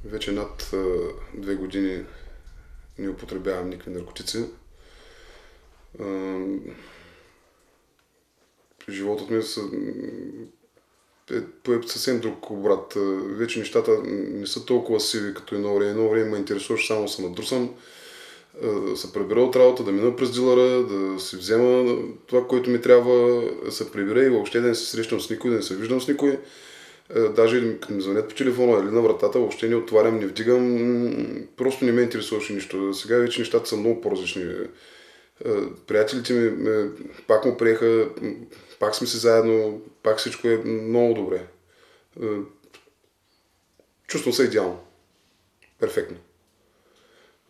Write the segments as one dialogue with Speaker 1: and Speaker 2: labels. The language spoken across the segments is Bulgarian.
Speaker 1: Вече над 2 години не употребявам никакви наркотици. Животът ми е съвсем друг обрат. Вече нещата не са толкова сиви като едно време. Едно време ме интересуваше само да се надрусан, да се прибера от работа, да мина през дилъра, да си взема това, което ми трябва, да се прибера и въобще да не се срещам с никой, да не се виждам с никой. Даже като ми звънят по телефона или на вратата, въобще не отварям, не вдигам, просто не ме интересуваше нищо. Сега вече нещата са много по-различни. Приятелите ми пак му приеха, пак сме си заедно, пак всичко е много добре. Чувствам се идеално. Перфектно.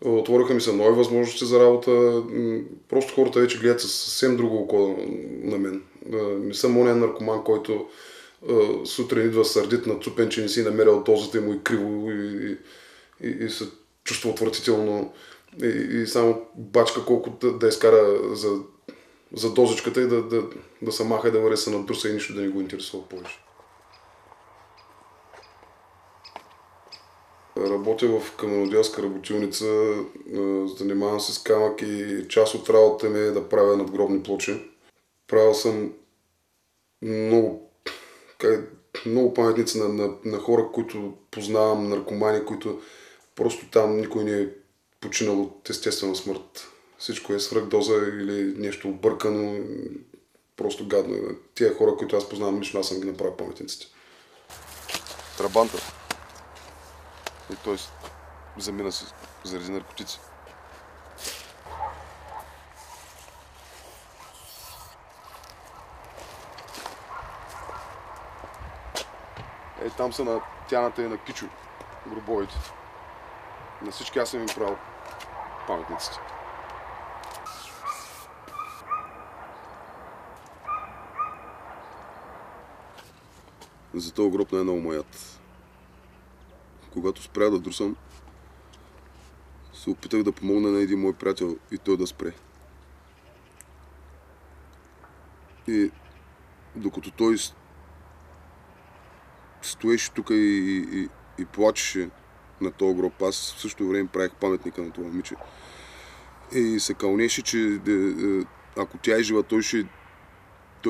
Speaker 1: Отвориха ми се нови възможности за работа. Просто хората вече гледат със съвсем друго око на мен. Не съм онен наркоман, който сутрин идва сърдит нацупен, че не си намерил дозата и му и криво и се чувства отвратително и само бачка колко да изкара за дозичката и да се маха и да върви се надбруса и нищо да не го интересува повече. Работя в каменоделска работилница, занимавам се с камък и част от работата ми е да правя надгробни плочи. Правил съм много паметници на хора, които познавам, наркомани, които просто там никой не е починал от естествена смърт. Всичко е свръхдоза или нещо объркано, просто гадно. Тия хора, които аз познавам лично, аз съм ги направил паметниците.
Speaker 2: Трабанта. И той замина си заради наркотици. Там са на тяната и на Кичо, гробовите. На всички аз съм им правил паметниците. За този гроб не е много маят. Когато спря да друсам, се опитах да помогна на един мой приятел и той да спре. И докато той стоеше тук и плачеше на този гроб, аз в същото време правих паметника на това момиче. И се кълнеше, че ако тя е жива, той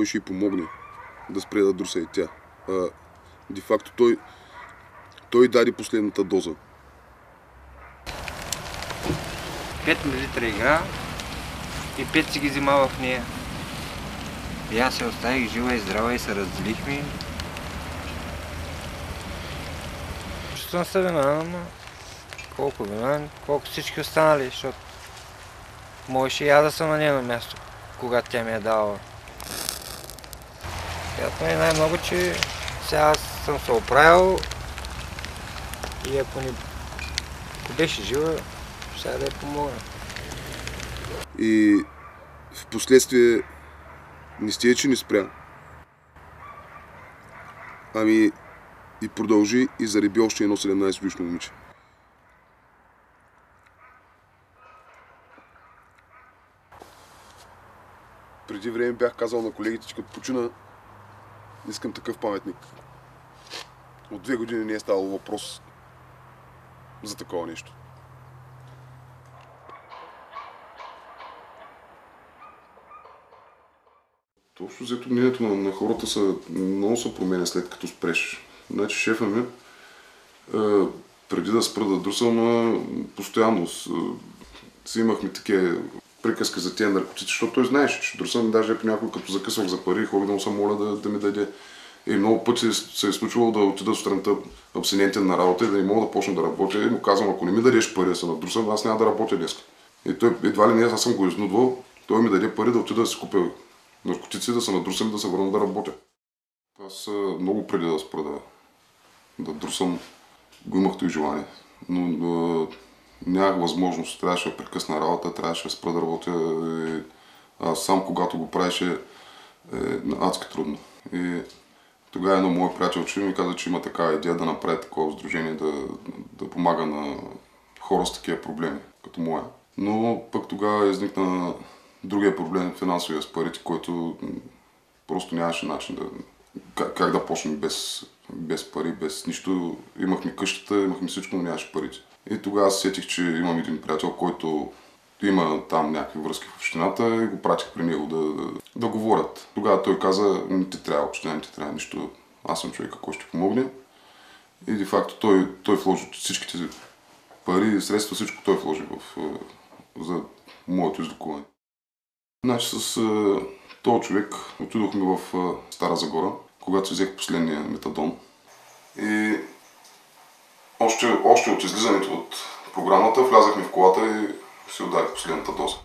Speaker 2: ще й помогне да спре да друса и тя. Де факто той даде последната доза.
Speaker 3: 5 мл игра и 5 си ги взима в нея. И аз се оставих жива и здрава и се разделихме. Чувствам се виновен, но колко виновен, колко всички останали, защото можеше и аз да съм на нейно място, когато тя ми е давала. Приятно е най-много, че сега аз съм се оправил и ако беше жива, ще да я помогна.
Speaker 2: И в последствие не стига, че не спря. Ами и продължи и зареби още едно 17-годишно момиче. Преди време бях казал на колегите, че като почина, искам такъв паметник. От 2 години не е ставало въпрос за такова нещо.
Speaker 1: Общо взето мнението на хората много се променя след като спреш. Значи шефа ми, преди да спра да друсам, постоянно си имахме такива приказки за тези наркотици, защото той знаеше, че друсам, даже понякога като закъсвах за пари, ходих да му се моля да ми даде. И много пъти се е случвало да отида сутринта абсинентен на работа и да не мога да почна да работя. И му казвам, ако не ми дадеш пари да се надрусам, аз няма да работя днес. И той едва ли не, аз съм го изнудвал, той ми даде пари да отида да си купя наркотици, да се надрусам и да се върна да работя. Аз много преди да спра да друсам, го имах и желание. Но нямах възможност. Трябваше да прекъсна работа, трябваше да спра да работя. Аз сам когато го правеше е адски трудно. И тогава едно мое приятелче ми каза, че има такава идея да направи такова сдружение, да помага на хора с такива проблеми, като моя. Но пък тогава изникна другия проблем, финансовия с парите, който просто нямаше начин как да почнем без без пари, без нищо. Имахме къщата, имахме всичко, но нямаше парите. И тогава се сетих, че имам един приятел, който има там някакви връзки в общината и го пратих при него да говорят. Тогава той каза, не ти трябва община, не ти трябва нищо, аз съм човек, който ще помогне. И де факто той вложи всичките пари, средства, всичко той вложи за моето излекуване. Значи с този човек отидохме в Стара Загора, когато взех последния метадон. И още от излизането от програмата влязахме в колата и си ударих последната доза.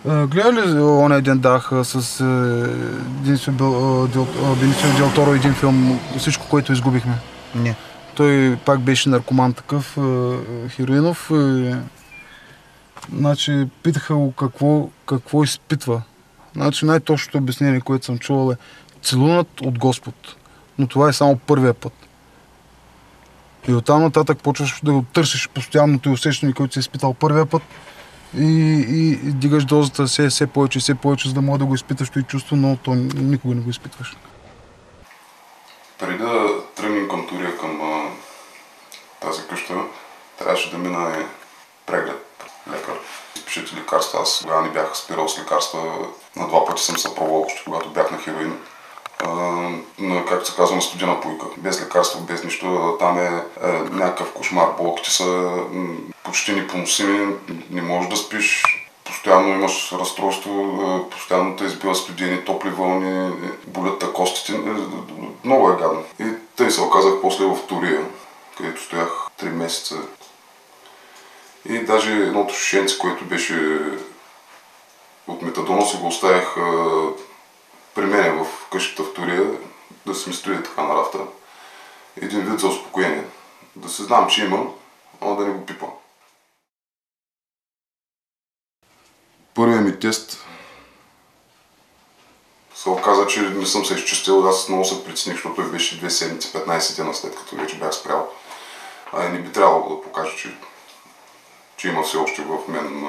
Speaker 4: Гледа ли оня ден даха с Бенисио Дел Торо един филм "Всичко, което изгубихме"?
Speaker 5: Не.
Speaker 4: Той пак беше наркоман такъв, хероинов. Значи питаха го какво изпитва. Значи най-точното обяснение, което съм чувал е целунат от Господ. Но това е само първия път. И оттам нататък почваш да го търсиш постоянното и усещане, което си изпитал първия път. И дигаш дозата все повече, за да може да го изпиташ и чувство, но то никога не го изпитваш.
Speaker 1: Преди да тръгнем към Турия, към тази къща, трябваше да мина преглед лекар. Изпишете лекарства. Аз тогава не бях спирал с лекарства. На 2 пъти съм се пробвал, още когато бях на хероин. Както се казва, на студена пуйка. Без лекарство, без нищо. Там е някакъв кошмар. Болките са почти непоносими. Не можеш да спиш. Постоянно имаш разстройство, постоянно те избива студени, топли вълни, болят костите. Много е гадно. И тъй се оказах после в Турия, където стоях 3 месеца. И даже едното шишенце, което беше от метадона, си го оставях при мен в къщата в Турия, да се ми стои така на рафта. Един вид за успокоение. Да се знам, че имам, но да не го пипам. Първият ми тест се оказа, че не съм се изчистил. Аз много се притесних, защото той беше 2 седмици, 15 дена след като вече бях спрял. Не би трябвало да покажа, че има все още в мен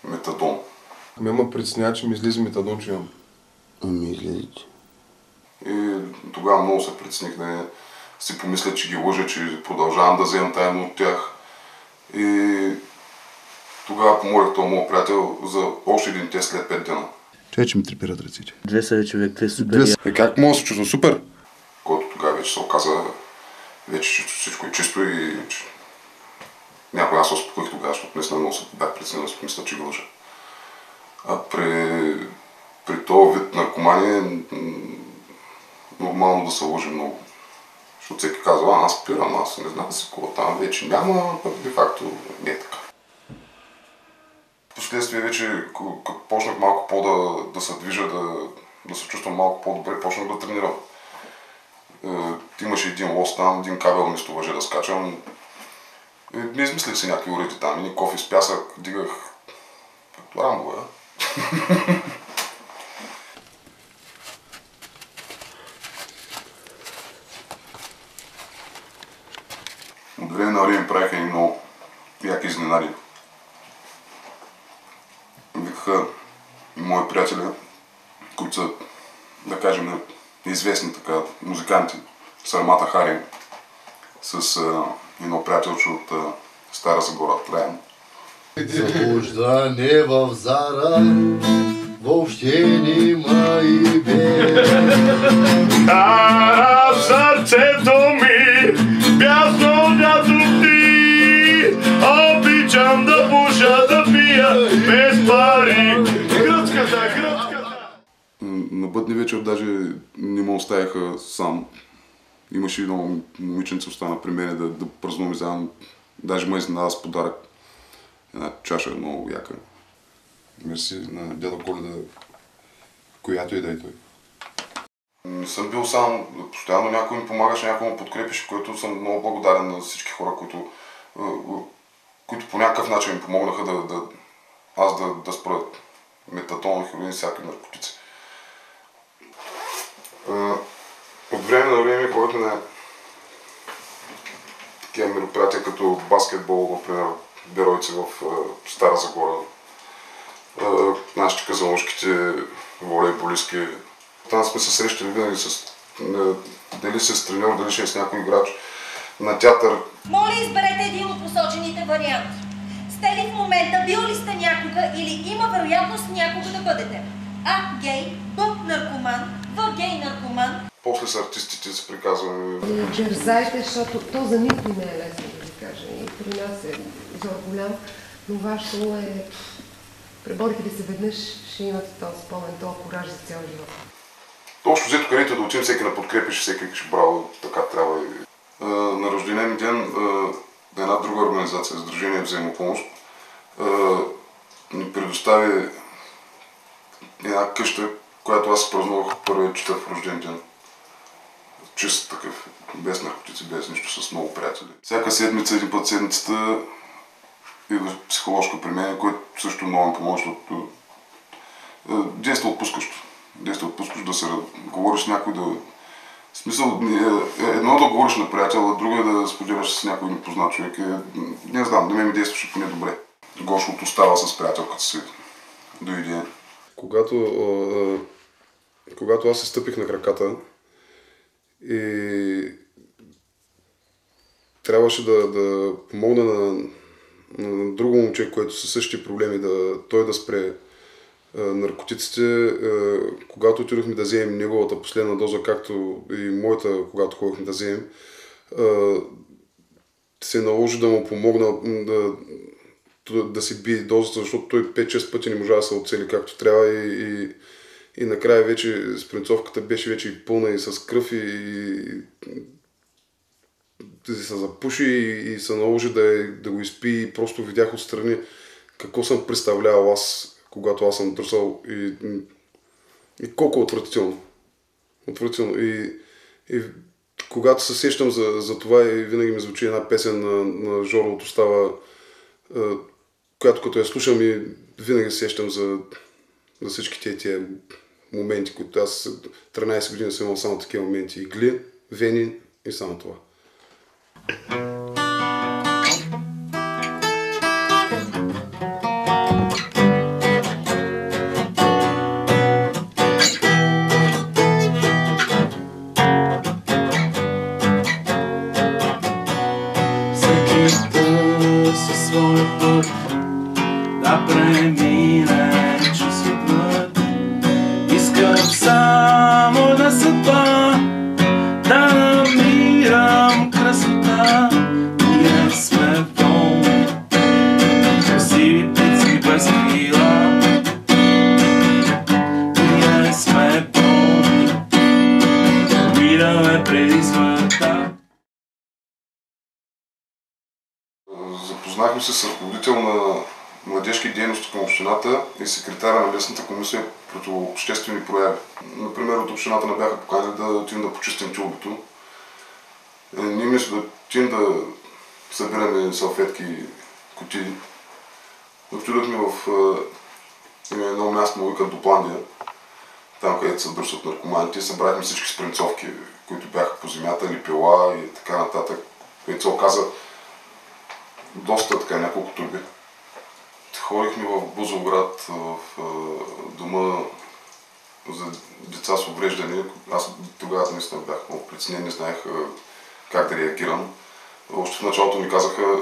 Speaker 1: метадон.
Speaker 2: Ме притеснява, че ми излиза метадон, че имам.
Speaker 5: Излиза.
Speaker 1: И тогава много се притесних да си помисля, че ги лъжа, че продължавам да вземам тайно от тях. И тогава помолих този моят приятел за още един тест след 5 дена.
Speaker 5: Че ми трепират ръците.
Speaker 6: 2 са човек, 2 супер.
Speaker 1: Как мога да се чувствам супер? Който тогава вече се оказа, вече всичко е чисто и че някой аз се успокоих тогава, защото наистина много се бях притеснен да си помисля, че ги лъжа. При този вид наркомания нормално да се лъжи много. Защото всеки казва, аз спирам, аз не знам си какво там вече няма, пък де факто не е така. Впоследствие вече, като почнах малко да се движа, да се чувствам малко по-добре, почнах да тренирам. Имаше един лост там, един кабел вместо въже да скачам. Не измислих си някакви уреди там, и кофе с пясък, дигах като Рамбо, От време на време правиха и много яки изненади. Викаха мои приятели, които са, да кажем, известни така музиканти, Сармата Хари, с едно приятелче от Стара Загора, Траян.
Speaker 7: Заблуждане в зара, въобще нема и без.
Speaker 8: Кара в сърцето ми, бясно дято ти, обичам да пуша, да пия без пари. Гръцката.
Speaker 1: На бъдни вечер даже не ме оставяха сам. Имаше едно момиченце остана при мен да празнуваме заедно. Даже ме изненада с подарък. Една чаша много яка.
Speaker 2: Мерси на дядо Коледа, която и да е той.
Speaker 1: Не съм бил сам. Постоянно някой ми помагаше, някой ме подкрепеше, което съм много благодарен на всички хора, които по някакъв начин ми помогнаха да спра метадон, хероин и всякакви наркотици. време на време ходихме на такива мероприятия като баскетбол, например, Беройци в Стара Загора. Нашите казанлъшките волейболистки. Там сме се срещали винаги с дали се с треньор, дали ще е с някой играч на театър.
Speaker 9: Моля, изберете един от посочените варианти. Сте ли в момента, бил ли сте някога или има вероятност някога да бъдете? А. Гей, Б. Наркоман, В. Гей наркоман.
Speaker 1: После с артистите се приказваме.
Speaker 10: Дерзайте, защото то за никой не е лесно да ви кажа. И при нас е зор голям, но вашето е... Преборите ли се веднъж, ще имате този спомен, този кураж за цял живот.
Speaker 1: Общо взето, където да отидем, всеки на подкрепиш, всеки ще браво, така трябва. На рождения ми ден на една друга организация, Сдружение Взаимопомощ, ни предостави една къща, която аз празнувах първия четвърт рожден ден. Чист такъв, без наркотици, без нищо, с много приятели. Всяка седмица, един път седмицата идва психоложка при мен, което също много ми помогна, защото действа отпускащо. Действа отпускащо да се говориш с някой, да... В смисъл, едно да говориш на приятел, а друго е да споделяш с някой непознат човек. Не знам, да ми действаше поне добре. Гошото става с приятелката си дойде. Когато аз се стъпих на краката и трябваше да помогна на друго момче, което със същите проблеми, той да спре наркотиците, когато отидохме да вземем неговата последна доза, както и моята, когато ходихме да вземем, се наложи да му помогна да си бие дозата, защото той 5-6 пъти не можа да се оцели както трябва и накрая вече спринцовката беше вече и пълна и с кръв и се запуши и се наложи да го изпи и просто видях отстрани какво съм представлявал аз, когато аз съм търсал и колко отвратително. Отвратително. И когато се сещам за това и винаги ми звучи една песен на Жоро от Остава, която като я слушам и винаги се сещам за всички тия моменти, които аз 13 години съм имал само такива моменти. Игли, вени и само това. Запознахме се с ръководител на младежки дейности към общината и секретаря на местната комисия против обществени прояви. Например, от общината не бяха поканили да отидем да почистим тюлбито. Ние мисля да отидем да събираме салфетки и кутии. Отидохме в едно място, му викат Допландия, там където се дърсят наркоманите. Събрахме всички спринцовки, които бяха по земята, липила и така нататък, което се оказа доста така, няколко турби. Ходихме в Бузовград, в дома за деца с увреждане. Аз тогава наистина бях много притеснен, не знаех как да реагирам. Още в началото ми казаха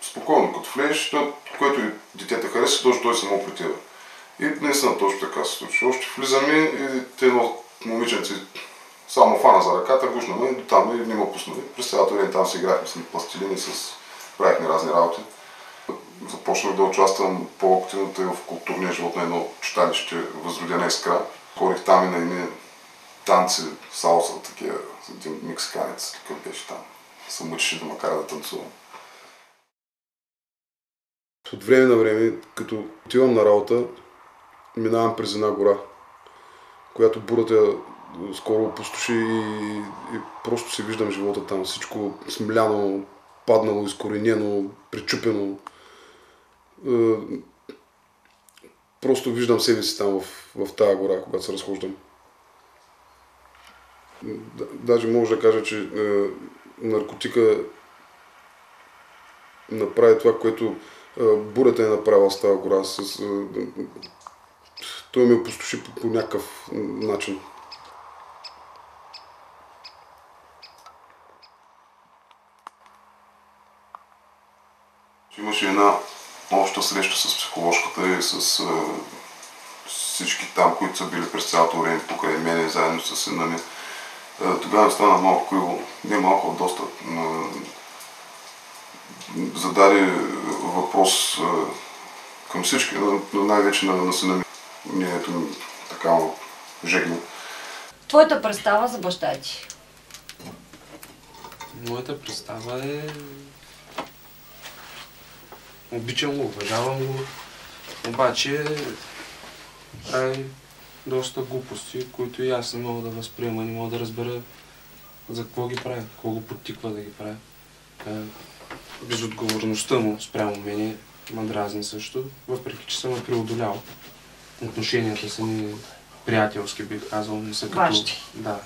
Speaker 1: спокойно, като влезеш, което и детето хареса, точно той само при тебе. И наистина точно така се случи. Още влизаме и едно момиченце само фана за ръката, гушна ме, до там и не ме пусна. През цялото ден там си играхме с пластилини, правихме разни работи. Започнах да участвам по-активно в културния живот на едно читалище Възродена искра. Ходих там и на едни танци, салса, такива, един мексиканец, такъв беше там. Се мъчеше да ме кара да танцувам. От време на време, като отивам на работа, минавам през една гора, която бурата скоро опустоши и просто си виждам живота там. Всичко смляно, паднало, изкоренено, пречупено. Просто виждам себе си там в тази гора, когато се разхождам.
Speaker 2: даже може да кажа, че наркотика направи това, което бурята е направила с тази гора. Той ме опустоши по някакъв начин. Имаше една обща среща с психоложката и с всички там, които са били през цялото време покрай мене, заедно с сина ми. Тогава стана малко криво, не малко, доста. Зададе въпрос към всички, но най-вече на сина ми. Мнението ми така жегна.
Speaker 9: Твоята представа за баща ти?
Speaker 11: Моята представа е... Обичам го, уважавам го, обаче прави доста глупости, които и аз не мога да възприема, не мога да разбера за какво ги прави, какво го подтиква да ги прави. Безотговорността му спрямо мене ма дразни също, въпреки че съм ме преодолял. Отношенията са ми приятелски, бих казал, не са като,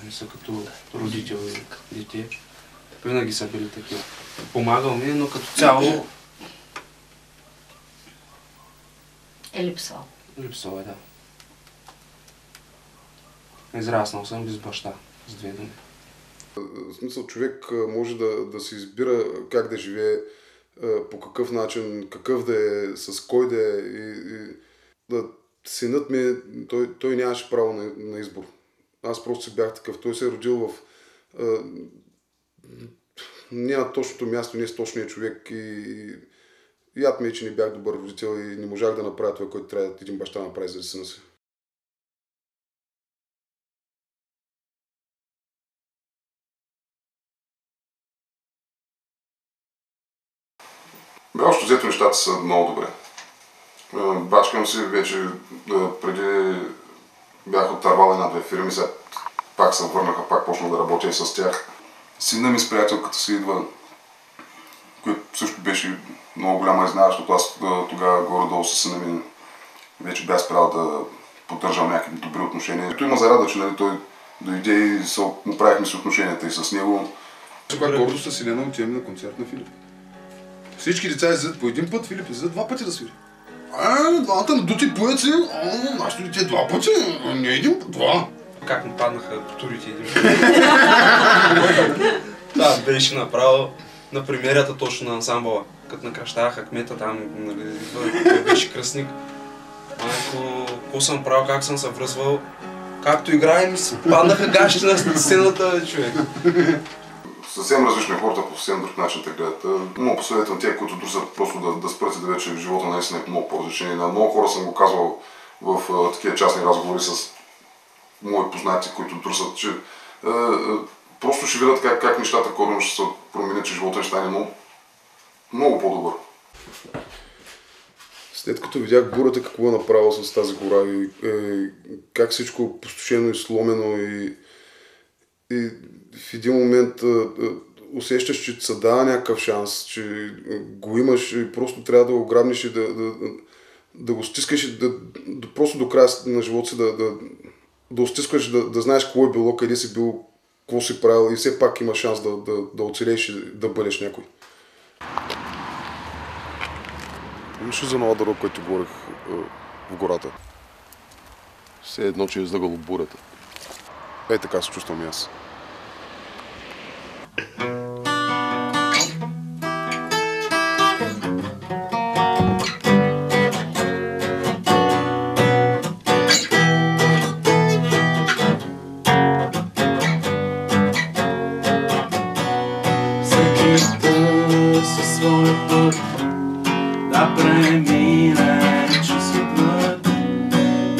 Speaker 11: не са като родител и дете. Винаги са били такива. Помагал ми, но като цяло
Speaker 9: е липсвал.
Speaker 11: Липсвал е, да. Израснал съм без баща, с две думи.
Speaker 2: В смисъл, човек може да си избира как да живее, по какъв начин, какъв да е, с кой да е. Синът ми, той нямаше право на избор. Аз просто си бях такъв. Той се е родил в не на точното място, не с точния човек и яд ми е, че не бях добър родител и не можах да направя това, което трябва да един баща направи за сина си. Общо взето нещата са много добре. Бачкам си вече преди бях отървал една-две фирми, сега пак се върнаха, пак почнах да работя и с тях. Сина ми с приятелката си идва, което също беше много голяма изненада, защото аз тогава горе-долу с сина ми вече бях спрял да поддържам някакви добри отношения. Той има зарада, че нали, той дойде и му правихме си отношенията и с него.
Speaker 12: Каква гордост с Елена отиваме на концерт на Филип. Всички деца излизат по един път, Филип излизат два пъти да свири. Двамата надути поеци, нашето дете два пъти, не един път, два.
Speaker 11: Как му паднаха турите един път. Да, беше направо на премиерата точно на ансамбъла. Като накращаваха кмета там, нали, беше кръстник. Майко, какво съм правил, как съм се връзвал. Както играем, си паднаха гащите на сцената, човек.
Speaker 2: Съвсем различни хората по съвсем друг начин те гледат. Много посъветвам тях, които друсат просто да спрат и да вече живота наистина е много по-различен. На много хора съм го казвал в такива частни разговори с мои познати, които друсат, че просто ще видят как нещата коренно ще се променят, че живота ще стане много по-добър. След като видях бурата какво е направила с тази гора и как всичко е опустошено и сломено и в един момент усещаш, че се дава някакъв шанс, че го имаш и просто трябва да го грабнеш и да го стискаш и просто до края на живота си да стискаш, да знаеш какво е било, къде си бил, какво си правил и все пак има шанс да оцелееш и да бъдеш някой. Помниш ли за нова дорога, който говорих в гората? Все едно, че е издъгало бурята. Така се чувствам и аз.
Speaker 13: Със своя път да премине чувствата.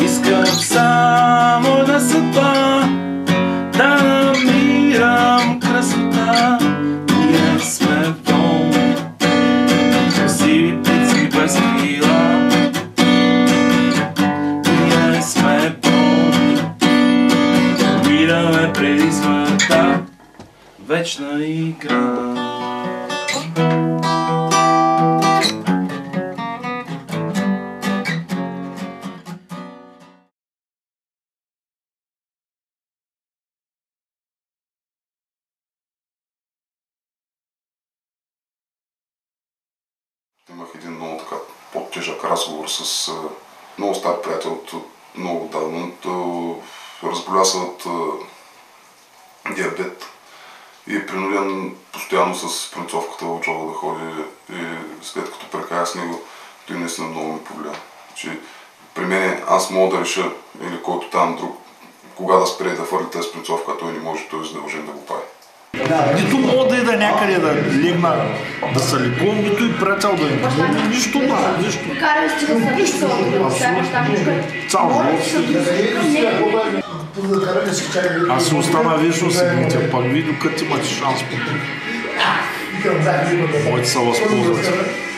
Speaker 13: Искам само да съдба, да намирам красота. Ние сме болни, красиви птици без крила. Ние сме болни, умираме преди смъртта. Вечна игра.
Speaker 1: имах един много така по-тежък разговор с много стар приятел от много давно. Разболя се от диабет и е принуден постоянно с принцовката в джоба да ходи и след като прекая с него, той наистина много ми повлия. Че при мен аз мога да реша или който там друг кога да спре да хвърли тази принцовка, той не може, той е задължен да го прави.
Speaker 8: Нито мога да ида някъде да легна, да се лекувам, нито и приятел да има. Нищо, нищо. Цял живот. Аз си остана вечно седмите, пак ви докато имате шанс. Моите са възползват.